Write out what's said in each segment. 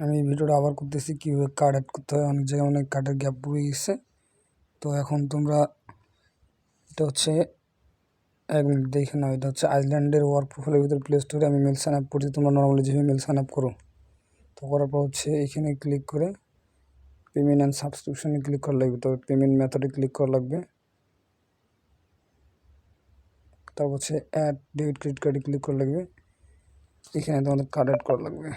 আমি ভিডিওটা আবার করতেছি কীভাবে কার্ড অ্যাড করতে হয়। অনেক জায়গায় অনেক কার্ডের গ্যাপ পড়ে গেছে। তো এখন তোমরা এটা হচ্ছে 1 মিনিট দেখে নাও। এটা হচ্ছে আইল্যান্ডের ওয়ার্ক প্রোফাইলের ভিতরে প্লে স্টোরে আমি মেল সাইন আপ করছি। তোমরা নর্মালি যেভাবে মেল সাইন আপ করো, তো করার পর হচ্ছে এখানে ক্লিক করে পেমেন্ট অ্যান্ড সাবস্ক্রিপশনে ক্লিক করা লাগবে। তো পেমেন্ট মেথডে ক্লিক করা লাগবে। তারপর হচ্ছে অ্যাড ডেবিট ক্রেডিট কার্ডে ক্লিক করা লাগবে। এখানে তোমাদের কার্ড অ্যাড করা লাগবে।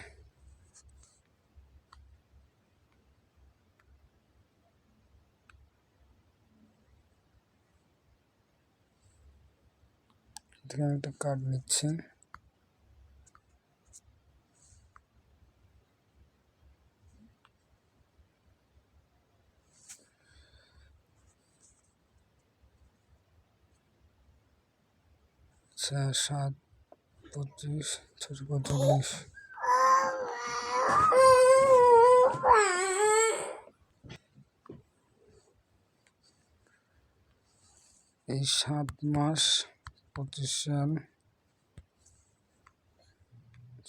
এখানে একটা কার্ড নিচ্ছে। আচ্ছা 725 645। এই 7 মাস 25 সাল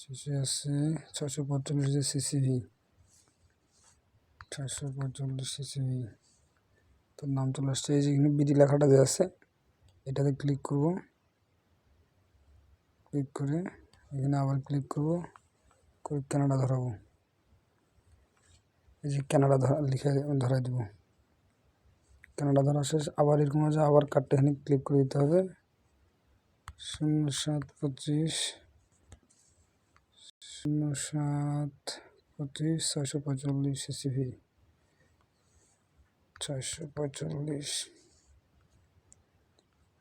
শেষে আছে 645 সিসিভি, 645 সিসিভি। তোর নাম চলে আসছে। এই যেখানে বিডি লেখাটা যে আছে এটাতে ক্লিক করব। ক্লিক করে এখানে আবার ক্লিক করব, করে কানাডা ধরাবো। এই যে কানাডা লিখে ধরাই দেবো। কানাডা ধরা শেষ। আবার এরকম আছে, আবার কার্ডটা এখানে ক্লিক করে দিতে হবে। 0725 0725 645 সিসিভি 645।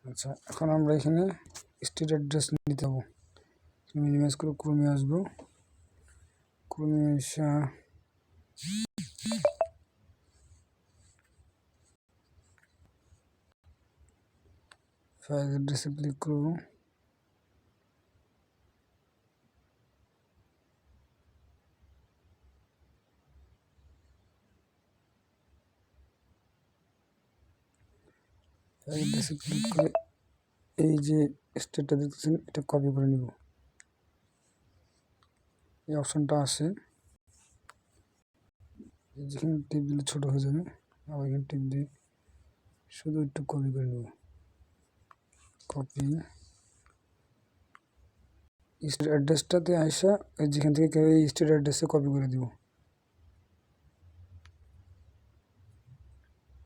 আচ্ছা, এখন আমরা এখানে স্ট্রিট অ্যাড্রেস নিতে হবো। মিনিমাইজ করে ক্রমে আসবো। ক্রমে আসা ফাইল অ্যাড্রেসে ক্লিক করবো। ফাইল অ্যাড্রেসে ক্লিক করে এই যে স্টেটটা দেখতেছেন এটা কপি করে নিব। এই অপশনটা আসে, যেখানে টিপ দিলে ছোটো হয়ে যাবে। আবার এখানে টিপ দিয়ে শুধু একটু কপি করে নেব। কপি স্ট্রিট অ্যাড্রেসটাতে আসা যেখান থেকে কেউ এই স্ট্রিট অ্যাড্রেসে কপি করে দিব।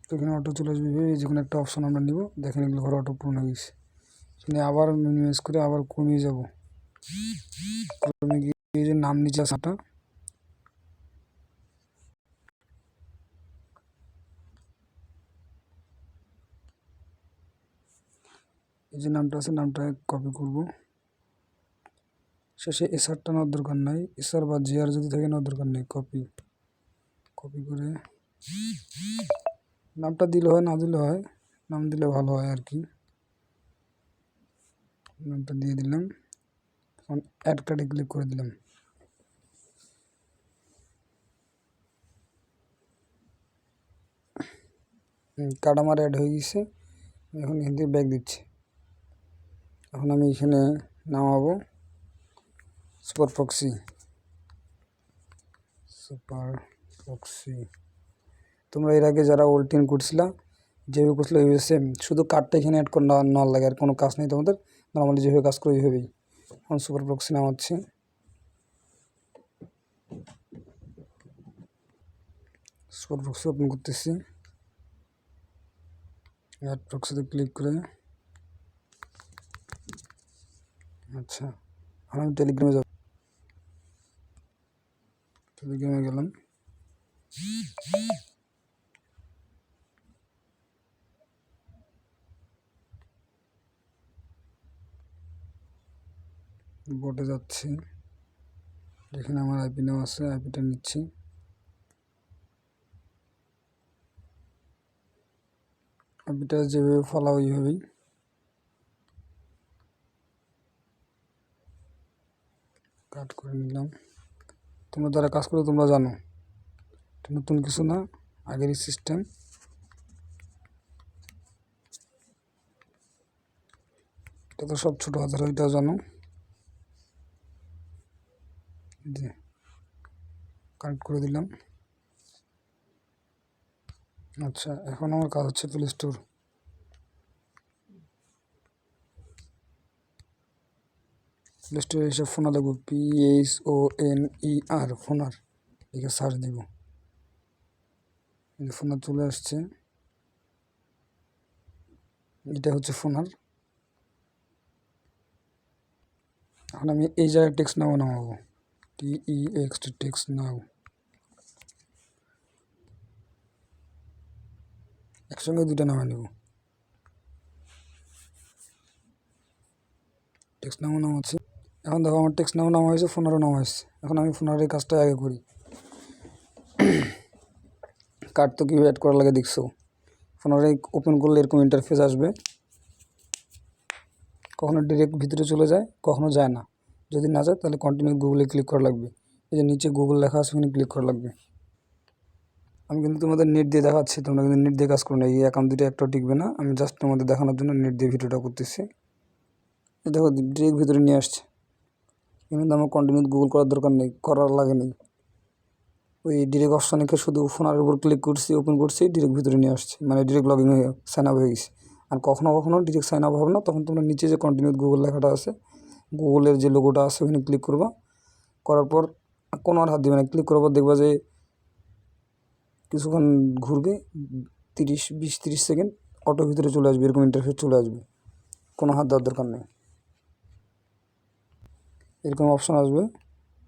তো এখানে অটো চলে আসবে। এই যে কোনো একটা অপশন আমরা নিব। দেখেন এগুলো ঘরে অটো পূর্ণ হয়ে গেছে। এখানে আবার মিনিমাইজ করে আবার কমিয়ে যাব। কমে গিয়ে এই যে নাম নিচে আসাটা এই যে নামটা আছে নামটা কপি করব। শেষে এসআরটা নেওয়ার দরকার নাই। এসআর বা জিআর যদি থাকে নেওয়ার দরকার নেই। কপি করে নামটা দিলে হয়, না দিলে হয়। নাম দিলে ভালো হয় আর কি। নামটা দিয়ে দিলাম। এখন অ্যাড কার্ডে ক্লিক করে দিলাম। কার্ড আমার অ্যাড হয়ে গেছে। এখন এখান থেকে ব্যাক দিচ্ছি। এখন আমি এখানে নামাবো সুপার প্রক্সি। তোমরা এর আগে যারা ওল্টিন করছিলা যেভাবে করছিল ওইভাবে সেম, শুধু কার্ডটা এখানে অ্যাড করে নেওয়ার লাগে, আর কোনো কাজ নেই তোমাদের। নর্মালি যেভাবে কাজ করে ওইভাবেই। এখন সুপার প্রক্সি নামাচ্ছি। সুপার প্রক্সি ওপেন করতেছি। অ্যাড প্রক্সিতে ক্লিক করে আচ্ছা এখন আমি টেলিগ্রামে যাব। টেলিগ্রামে গেলাম। বোর্ডে যাচ্ছি। এখানে আমার আইপি নেওয়া আছে, আইপিটা নিচ্ছি। আইপিটা যেভাবে ফলো ওইভাবেই কাট করে নিলাম। তোমরা যারা কাজ করো তোমরা জানো, এটা নতুন কিছু না, আগেরই সিস্টেম। এটা তো সব ছোটো হাতের, ওইটাও জানো। কানেক্ট করে দিলাম। আচ্ছা, এখন আমার কাজ হচ্ছে প্লে স্টোর। প্লে স্টোরে এসে ফোনার দেবো, PHONER, ফোনার লিখে সার্চ দেব। ফোনার চলে আসছে, এটা হচ্ছে ফোনার। এখন আমি এই জায়গায় টেক্সট নাও নামাবো, TEXT, টেক্সট নাও। একসঙ্গে দুটো নামা নেব। টেক্সট নাও নামাচ্ছি। এখন দেখো আমার টেক্সট নাও নামা হয়েছে, ফোনারও নামা হয়েছে। এখন আমি ফোনারের কাজটা আগে করি। কার্ড তো কীভাবে অ্যাড করা লাগে দেখছো। ফোনারে ওপেন করলে এরকম ইন্টারফেস আসবে, কখনো ডিরেক্ট ভিতরে চলে যায়, কখনো যায় না। যদি না যায় তাহলে কন্টিনিউ গুগলে ক্লিক করা লাগবে। এই যে নিচে গুগল লেখা আছে, ওখানে ক্লিক করা লাগবে। আমি কিন্তু তোমাদের নেট দিয়ে দেখাচ্ছি, তোমরা কিন্তু নেট দিয়ে কাজ করো না। এই অ্যাকাউন্ট দুটো একটাও টিকবে না। আমি জাস্ট তোমাদের দেখানোর জন্য নেট দিয়ে ভিডিওটা করতেছি। দেখো ডিরেক্ট ভিতরে নিয়ে আসছে, কিন্তু আমার কন্টিনিউ গুগল করার দরকার নেই, করার লাগে নেই। ওই ডিরেক্ট অপশানে শুধু ফোনের উপর ক্লিক করছি, ওপেন করছি, ডিরেক্ট ভিতরে নিয়ে আসছে, মানে ডিরেক্ট লগইন হয়ে সাইন আপ হয়ে গেছে। আর কখনো কখনো ডিরেক্ট সাইন আপ হবে না, তখন তোমরা নিচে যে কন্টিনিউ গুগল লেখাটা আছে, গুগলের যে লোগোটা আছে, ওখানে ক্লিক করবা। করার পর কোনো আর হাত দিবে না, ক্লিক করার পর দেখবা যে কিছুক্ষণ ঘুরবে, 20-30 সেকেন্ড, অটো ভিতরে চলে আসবে, এরকম ইন্টারফেস চলে আসবে। কোনো হাত দেওয়ার দরকার নেই। এরকম অপশান আসবে,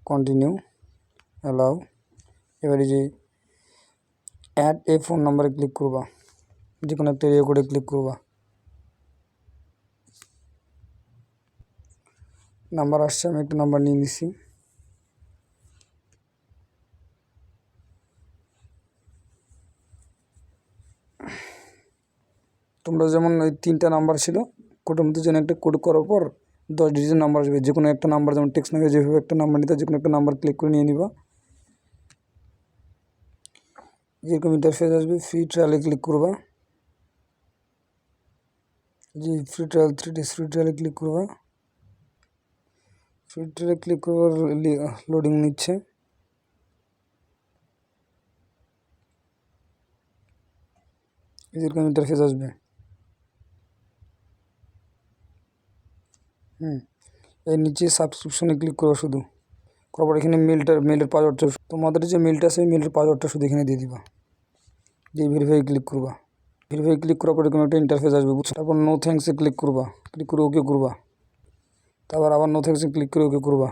কন্টিনিউ, অ্যালাউ। এবারে যে অ্যাড এ ফোন নাম্বারে ক্লিক করবা, যে কোনো একটা এরিয়া কোডে ক্লিক করবা। নাম্বার আসছে, আমি একটা নাম্বার নিয়ে নিছি। তোমরা যেমন ওই 3টা নাম্বার ছিল, কোডের মধ্যে যেন একটা কোড করার পর 10 ডিজিটের নাম্বার আসবে। যে কোনো একটা নাম্বার, যেমন টেক্সট নামে যেভাবে একটা নাম্বার নিতে, যে কোনো একটা নাম্বার ক্লিক করে নিয়ে নিবা। যেরকম ইন্টারফেস আসবে, ফ্রি ট্রায়ালে ক্লিক করবা। যে ফ্রি ট্রায়াল 3 days ফ্রি ট্রায়ালে ক্লিক করবা। ফ্রি ট্রায়ালে ক্লিক করবার লোডিং নিচ্ছে। যেরকম ইন্টারফেস আসবে, এর নিচে সাবস্ক্রিপশনে ক্লিক করবা শুধু। করার পর এখানে মেলের পাসওয়ার্ডটা, তোমাদের যে মেলটা আছে, মেলের পাসওয়ার্ডটা শুধু এখানে দিয়ে দিবা। দিয়ে ভেরিফাই ক্লিক করবা। ভেরিফাই ক্লিক করার পর এরকম একটা ইন্টারফেস আসবে, বুঝছো। তারপর নো থ্যাঙ্কসে ক্লিক করবা, ক্লিক করে ওকে করবা। তারপর আবার নো থ্যাঙ্কসে ক্লিক করে ওকে করবা।